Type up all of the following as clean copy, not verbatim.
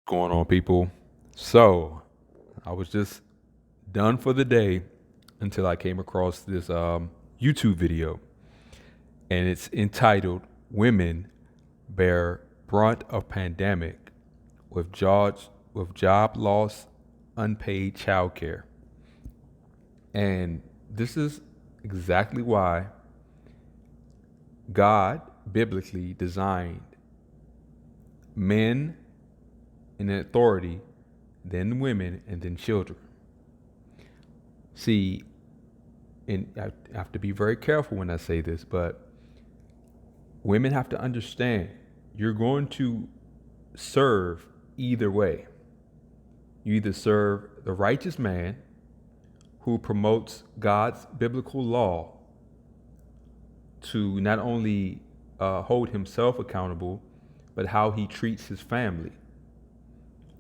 Going on, people? So, I was just done for the day until I came across this YouTube video, and it's entitled "Women Bear Brunt of Pandemic with Job Loss, Unpaid Childcare." And this is exactly why God biblically designed men in authority, then women, and then children. See, and I have to be very careful when I say this, but women have to understand you're going to serve either way. You either serve the righteous man who promotes God's biblical law to not only hold himself accountable, but how he treats his family.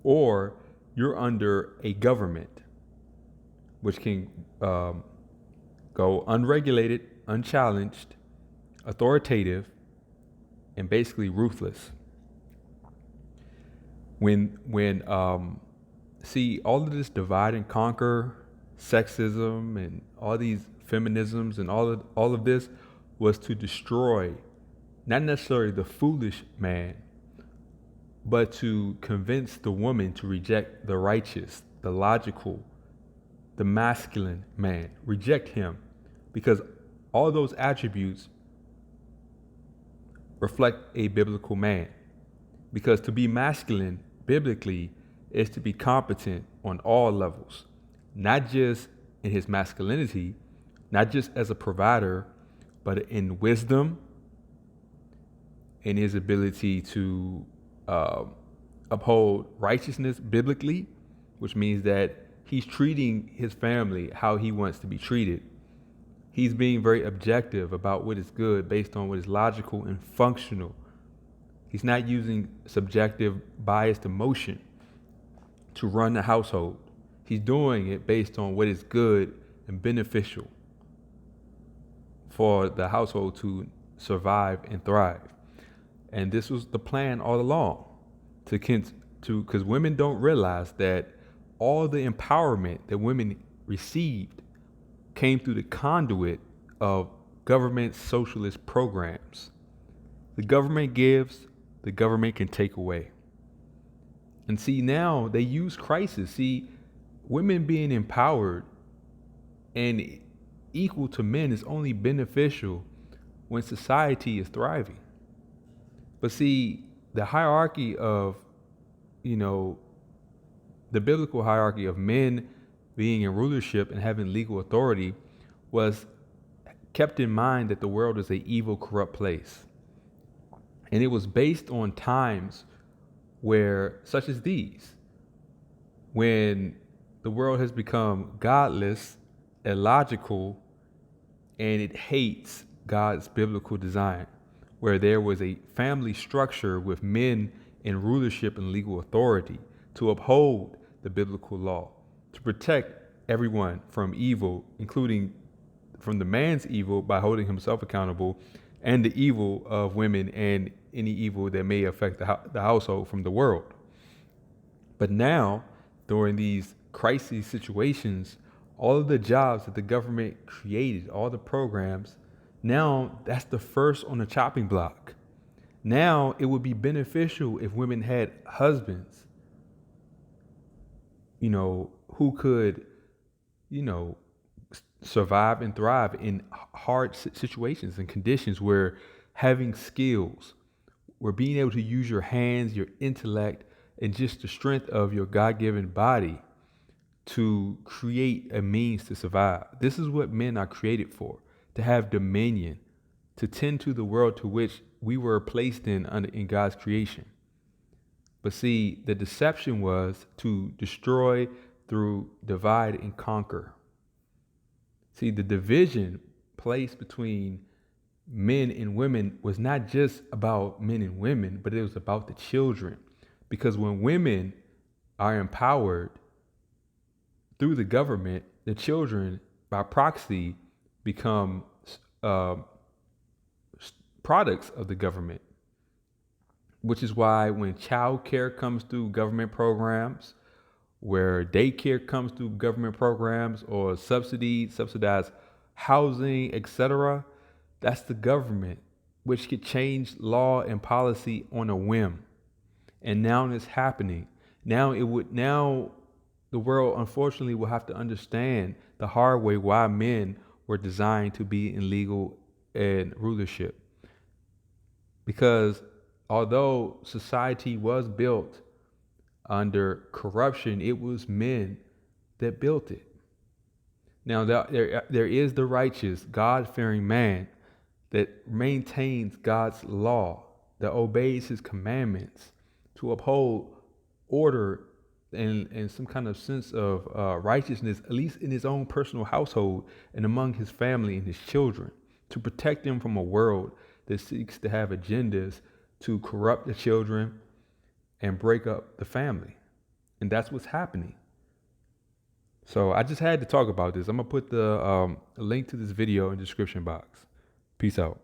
Or you're under a government which can go unregulated, unchallenged, authoritative, and basically ruthless. See, all of this divide and conquer, sexism, and all these feminisms and all of this was to destroy not necessarily the foolish man, but to convince the woman to reject the righteous, the logical, the masculine man. Reject him, because all those attributes reflect a biblical man. Because to be masculine biblically is to be competent on all levels, not just in his masculinity, not just as a provider, but in wisdom, in his ability to uphold righteousness biblically, which means that he's treating his family how he wants to be treated. He's being very objective about what is good based on what is logical and functional. He's not using subjective biased emotion to run the household. He's doing it based on what is good and beneficial for the household to survive and thrive. And this was the plan all along, because women don't realize that all the empowerment that women received came through the conduit of government socialist programs. The government gives, the government can take away. And see, now they use crisis. See, women being empowered and equal to men is only beneficial when society is thriving. But see, the hierarchy of, the biblical hierarchy of men being in rulership and having legal authority was kept in mind that the world is an evil, corrupt place. And it was based on times where, such as these, when the world has become godless, illogical, and it hates God's biblical design, where there was a family structure with men in rulership and legal authority to uphold the biblical law, to protect everyone from evil, including from the man's evil by holding himself accountable, and the evil of women and any evil that may affect the household from the world. But now, during these crisis situations, all of the jobs that the government created, all the programs, now that's the first on the chopping block. Now it would be beneficial if women had husbands, who could, survive and thrive in hard situations and conditions, where having skills, where being able to use your hands, your intellect, and just the strength of your God-given body to create a means to survive. This is what men are created for, to have dominion, to tend to the world to which we were placed in God's creation. But see, the deception was to destroy through divide and conquer. See, the division placed between men and women was not just about men and women, but it was about the children. Because when women are empowered through the government, the children, by proxy, become products of the government. which is why when childcare comes through government programs, where daycare comes through government programs, or subsidized housing, etc., that's the government, which could change law and policy on a whim. And now it's happening. Now the world unfortunately will have to understand the hard way why men were designed to be in legal and rulership. Because although society was built under corruption, it was men that built it. Now there is the righteous, God-fearing man that maintains God's law, that obeys his commandments to uphold order and some kind of sense of righteousness, at least in his own personal household and among his family and his children, to protect them from a world that seeks to have agendas to corrupt the children and break up the family. And that's what's happening. So I just had to talk about this. I'm going to put the link to this video in the description box. Peace out.